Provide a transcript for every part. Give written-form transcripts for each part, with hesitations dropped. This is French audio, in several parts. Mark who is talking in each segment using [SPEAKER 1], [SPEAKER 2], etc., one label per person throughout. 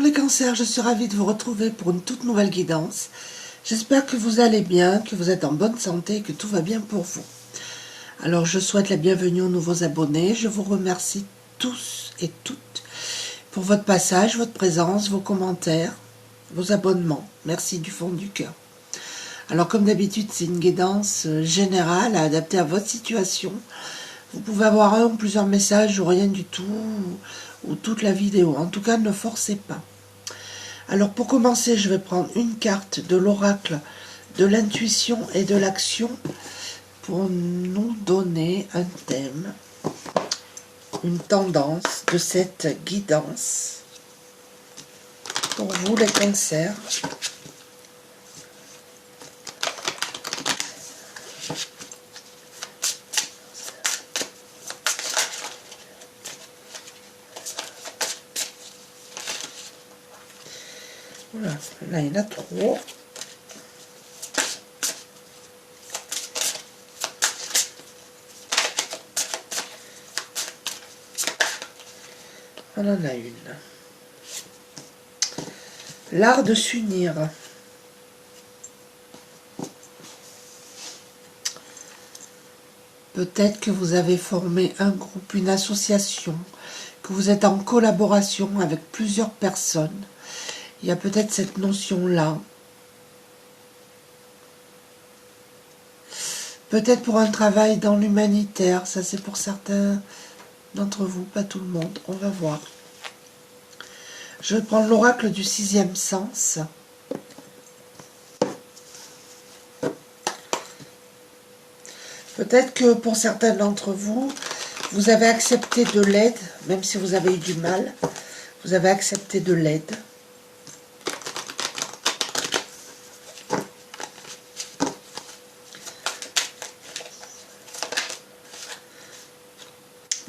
[SPEAKER 1] Les cancers, je suis ravie de vous retrouver pour une toute nouvelle guidance. J'espère que vous allez bien, que vous êtes en bonne santé et que tout va bien pour vous. Alors je souhaite la bienvenue aux nouveaux abonnés. Je vous remercie tous et toutes pour votre passage, votre présence, vos commentaires, vos abonnements. Merci du fond du cœur. Alors comme d'habitude, c'est une guidance générale à adapter à votre situation. Vous pouvez avoir un ou plusieurs messages ou rien du tout, ou toute la vidéo. En tout cas, ne forcez pas. Alors pour commencer, je vais prendre une carte de l'oracle de l'intuition et de l'action pour nous donner un thème, une tendance de cette guidance. Pour vous les cancers. Voilà, là il y en a trop. On en a une. L'art de s'unir. Peut-être que vous avez formé un groupe, une association, que vous êtes en collaboration avec plusieurs personnes. Il y a peut-être cette notion-là. Peut-être pour un travail dans l'humanitaire, ça c'est pour certains d'entre vous, pas tout le monde, on va voir. Je vais prendre l'oracle du sixième sens. Peut-être que pour certains d'entre vous, vous avez accepté de l'aide, même si vous avez eu du mal, vous avez accepté de l'aide.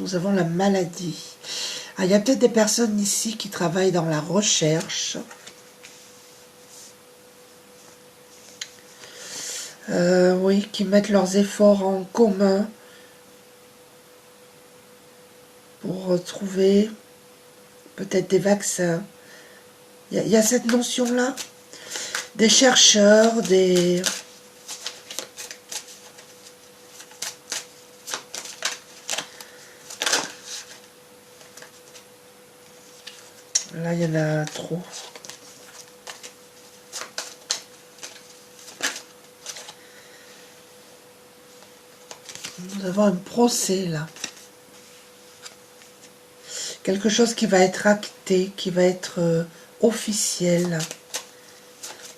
[SPEAKER 1] Nous avons la maladie. Ah, il y a peut-être des personnes ici qui travaillent dans la recherche. Oui, qui mettent leurs efforts en commun pour trouver peut-être des vaccins. Il y a cette notion-là. Des chercheurs, des... Là, il y en a trop. Nous avons un procès, là. Quelque chose qui va être acté, qui va être officiel.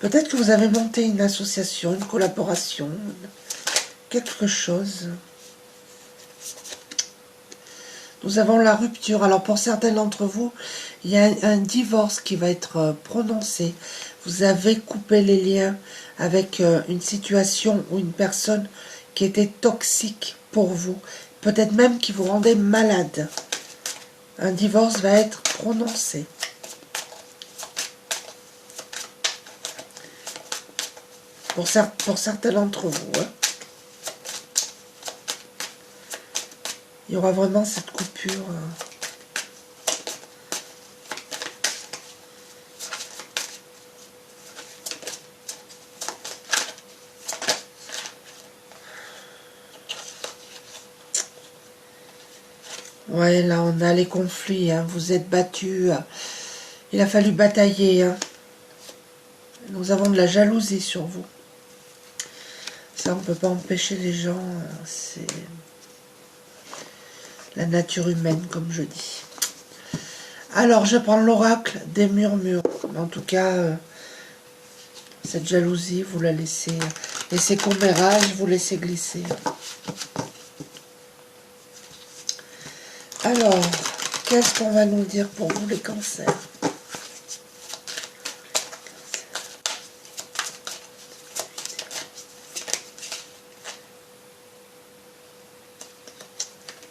[SPEAKER 1] Peut-être que vous avez monté une association, une collaboration, quelque chose. Nous avons la rupture. Alors pour certains d'entre vous, il y a un divorce qui va être prononcé. Vous avez coupé les liens avec une situation ou une personne qui était toxique pour vous. Peut-être même qui vous rendait malade. Un divorce va être prononcé. Pour certains d'entre vous. Hein. Il y aura vraiment cette coupure. Ouais, là on a les conflits. Hein. Vous êtes battus. Il a fallu batailler. Hein. Nous avons de la jalousie sur vous. Ça, on ne peut pas empêcher les gens. C'est la nature humaine, comme je dis. Alors, je prends l'oracle des murmures. En tout cas, cette jalousie, vous la laissez. Et ces commérages, vous laissez glisser. Alors, qu'est-ce qu'on va nous dire pour vous, les cancers ?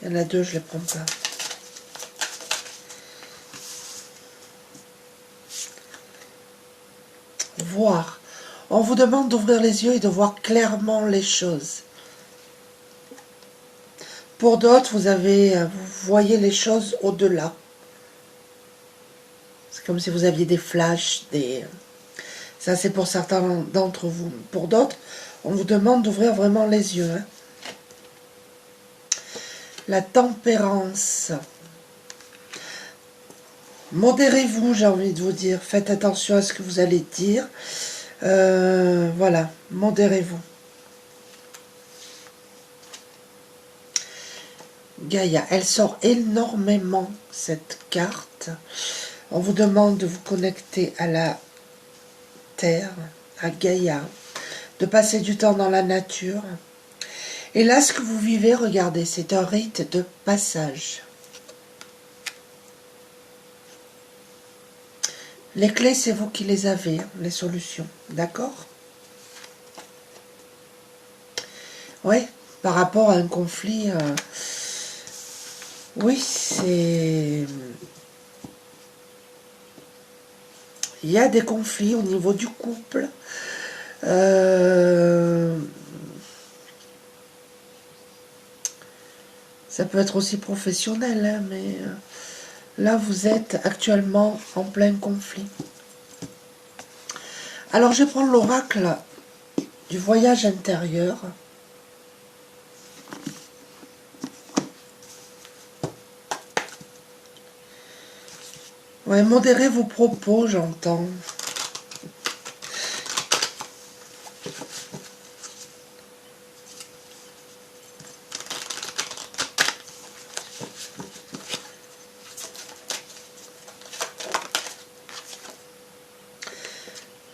[SPEAKER 1] Il y en a deux, je ne les prends pas. Voir. On vous demande d'ouvrir les yeux et de voir clairement les choses. Pour d'autres, vous voyez les choses au-delà. C'est comme si vous aviez des flashs, des... Ça, c'est pour certains d'entre vous. Pour d'autres, on vous demande d'ouvrir vraiment les yeux. Hein. La tempérance. Modérez-vous, j'ai envie de vous dire. Faites attention à ce que vous allez dire. Voilà, modérez-vous. Gaïa, elle sort énormément, cette carte. On vous demande de vous connecter à la terre, à Gaïa, de passer du temps dans la nature. Et là, ce que vous vivez, regardez, c'est un rite de passage. Les clés, c'est vous qui les avez, hein, les solutions, d'accord? Oui, par rapport à un conflit, oui, c'est... Il y a des conflits au niveau du couple. Ça peut être aussi professionnel, hein, mais là, vous êtes actuellement en plein conflit. Alors, je vais prendre l'oracle du voyage intérieur. Ouais, modérez vos propos, j'entends.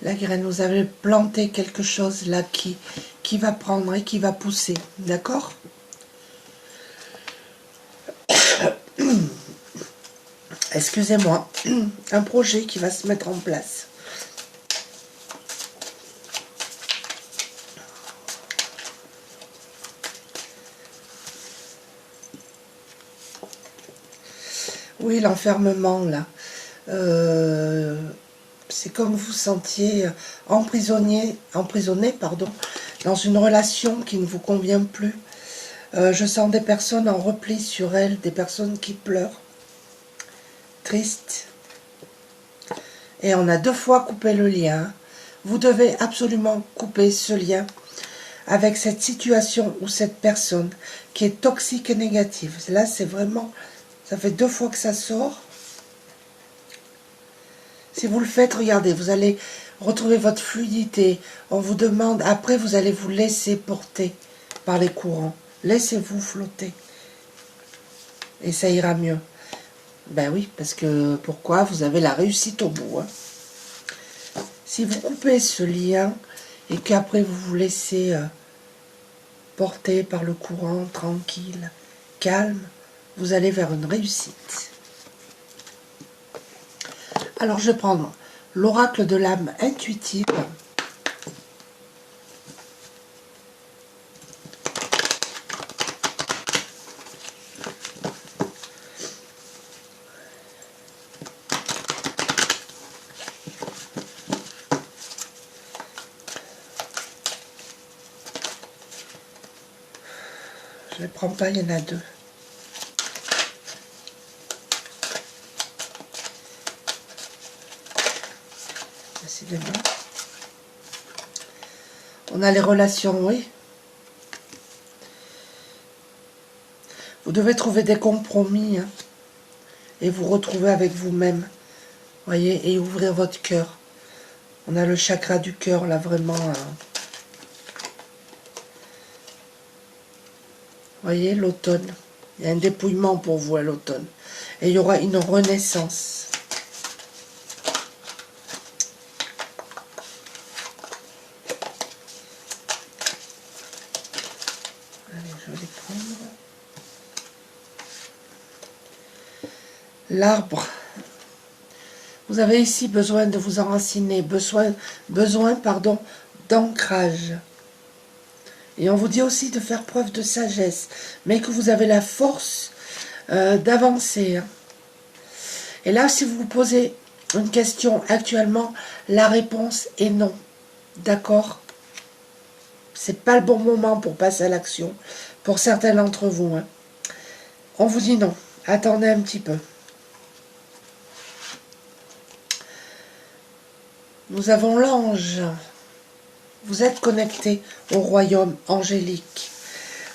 [SPEAKER 1] La graine, vous avez planté quelque chose là qui va prendre et qui va pousser, d'accord? Excusez-moi, un projet qui va se mettre en place. Oui, l'enfermement là. C'est comme vous sentiez emprisonné, pardon, dans une relation qui ne vous convient plus. Je sens des personnes en repli sur elles, des personnes qui pleurent, tristes. Et on a 2 fois coupé le lien. Vous devez absolument couper ce lien avec cette situation ou cette personne qui est toxique et négative. Là, c'est vraiment... Ça fait 2 fois que ça sort. Si vous le faites, regardez, vous allez retrouver votre fluidité. On vous demande, après, vous allez vous laisser porter par les courants. Laissez-vous flotter. Et ça ira mieux. Ben oui, parce que, pourquoi? Vous avez la réussite au bout. Hein. Si vous coupez ce lien et qu'après vous vous laissez porter par le courant, tranquille, calme, vous allez vers une réussite. Alors, je vais prendre l'oracle de l'âme intuitive. Je ne les prends pas, il y en a 2. Décidément. On a les relations, oui. Vous devez trouver des compromis hein, et vous retrouver avec vous-même. Voyez, et ouvrir votre cœur. On a le chakra du cœur, là, vraiment. Voyez, l'automne. Il y a un dépouillement pour vous à l'automne. Et il y aura une renaissance. Allez, je vais les prendre. L'arbre. Vous avez ici besoin de vous enraciner, besoin d'ancrage. Et on vous dit aussi de faire preuve de sagesse, mais que vous avez la force d'avancer. Et là, si vous vous posez une question actuellement, la réponse est non. D'accord? C'est pas le bon moment pour passer à l'action, pour certains d'entre vous. Hein. On vous dit non. Attendez un petit peu. Nous avons l'ange. Vous êtes connecté au royaume angélique,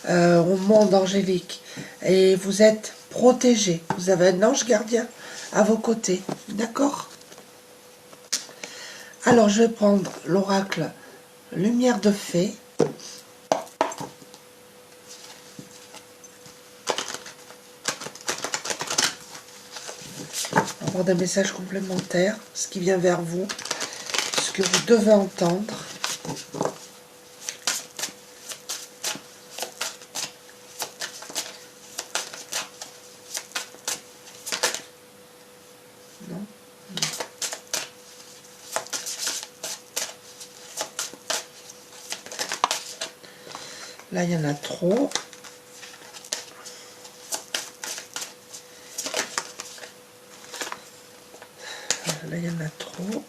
[SPEAKER 1] au monde angélique. Et vous êtes protégé. Vous avez un ange gardien à vos côtés. D'accord? Alors, je vais prendre l'oracle Lumière de Fée. Avoir des messages complémentaires, ce qui vient vers vous, ce que vous devez entendre. Non. Là, il y en a trop. Là, il y en a trop.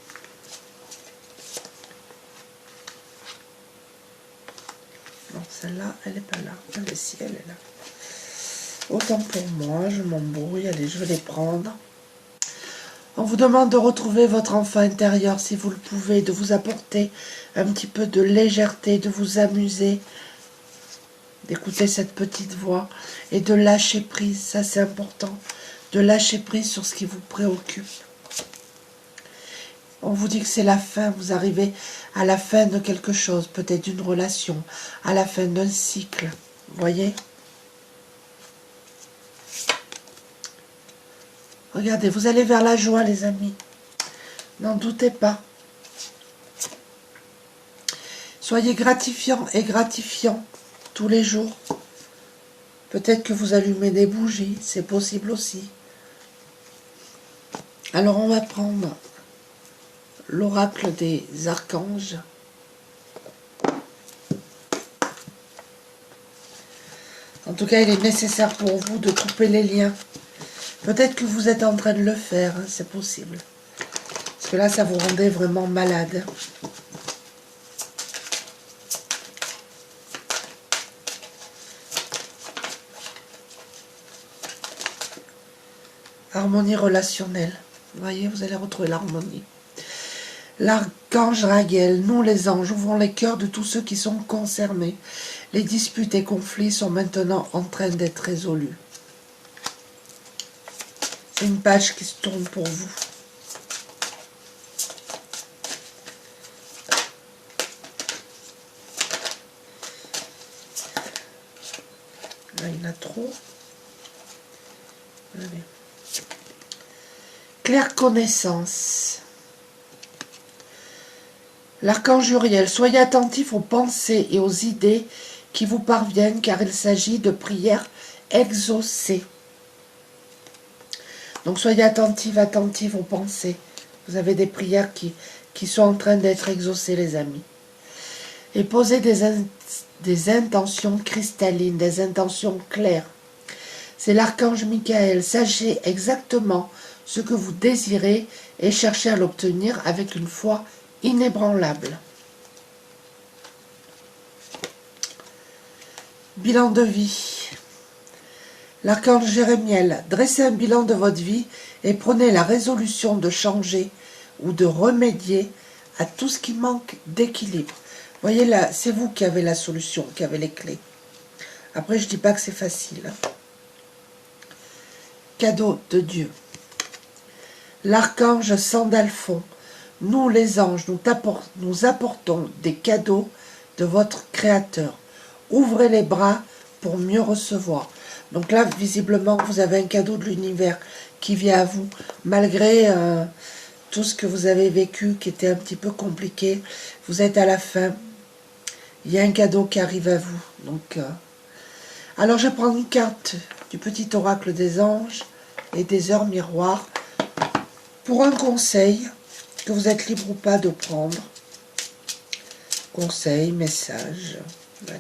[SPEAKER 1] Non, celle-là, elle n'est pas là. Elle est ici, elle est là. Autant pour moi, je m'embrouille. Allez, je vais les prendre. On vous demande de retrouver votre enfant intérieur si vous le pouvez, de vous apporter un petit peu de légèreté, de vous amuser, d'écouter cette petite voix et de lâcher prise. Ça, c'est important. De lâcher prise sur ce qui vous préoccupe. On vous dit que c'est la fin, vous arrivez à la fin de quelque chose, peut-être d'une relation, à la fin d'un cycle, vous voyez? Regardez, vous allez vers la joie, les amis. N'en doutez pas. Soyez gratifiants et gratifiants tous les jours. Peut-être que vous allumez des bougies, c'est possible aussi. Alors on va prendre l'oracle des archanges. En tout cas, il est nécessaire pour vous de couper les liens. Peut-être que vous êtes en train de le faire, hein, c'est possible. Parce que là, ça vous rendait vraiment malade. Harmonie relationnelle. Vous voyez, vous allez retrouver l'harmonie. L'archange Raguel, nous les anges, ouvrons les cœurs de tous ceux qui sont concernés. Les disputes et conflits sont maintenant en train d'être résolus. C'est une page qui se tourne pour vous. Là, il y en a trop. Allez. Claire connaissance. L'archange Uriel, soyez attentifs aux pensées et aux idées qui vous parviennent, car il s'agit de prières exaucées. Donc soyez attentifs aux pensées. Vous avez des prières qui sont en train d'être exaucées, les amis. Et posez des intentions cristallines, des intentions claires. C'est l'archange Michael. Sachez exactement ce que vous désirez et cherchez à l'obtenir avec une foi inébranlable. Bilan de vie. L'archange Jérémiel, dressez un bilan de votre vie et prenez la résolution de changer ou de remédier à tout ce qui manque d'équilibre. Voyez là, c'est vous qui avez la solution, qui avez les clés. Après, je ne dis pas que c'est facile. Cadeau de Dieu. L'archange Sandalphon, nous les anges, nous apportons des cadeaux de votre Créateur. Ouvrez les bras pour mieux recevoir. Donc là, visiblement, vous avez un cadeau de l'univers qui vient à vous, malgré tout ce que vous avez vécu, qui était un petit peu compliqué. Vous êtes à la fin. Il y a un cadeau qui arrive à vous. Donc, alors, je prends une carte du petit oracle des anges et des heures miroirs pour un conseil que vous êtes libre ou pas de prendre. Conseil, message. Allez.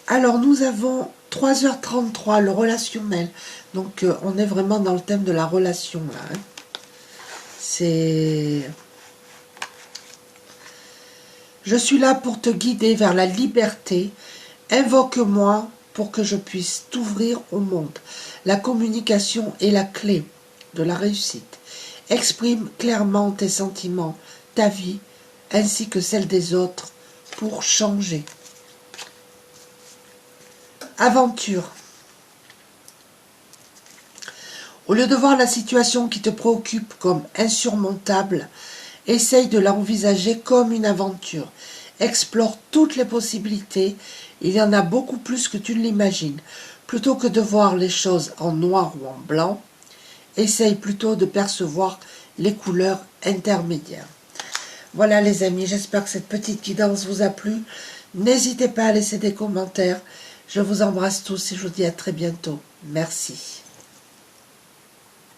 [SPEAKER 1] Alors, nous avons 3h33, le relationnel. Donc, on est vraiment dans le thème de la relation, là. Hein. C'est... Je suis là pour te guider vers la liberté. Invoque-moi pour que je puisse t'ouvrir au monde. La communication est la clé de la réussite. Exprime clairement tes sentiments, ta vie, ainsi que celle des autres, pour changer. Aventure. Au lieu de voir la situation qui te préoccupe comme insurmontable, essaye de l'envisager comme une aventure. Explore toutes les possibilités. Il y en a beaucoup plus que tu ne l'imagines. Plutôt que de voir les choses en noir ou en blanc, essaye plutôt de percevoir les couleurs intermédiaires. Voilà les amis, j'espère que cette petite guidance vous a plu. N'hésitez pas à laisser des commentaires. Je vous embrasse tous et je vous dis à très bientôt. Merci.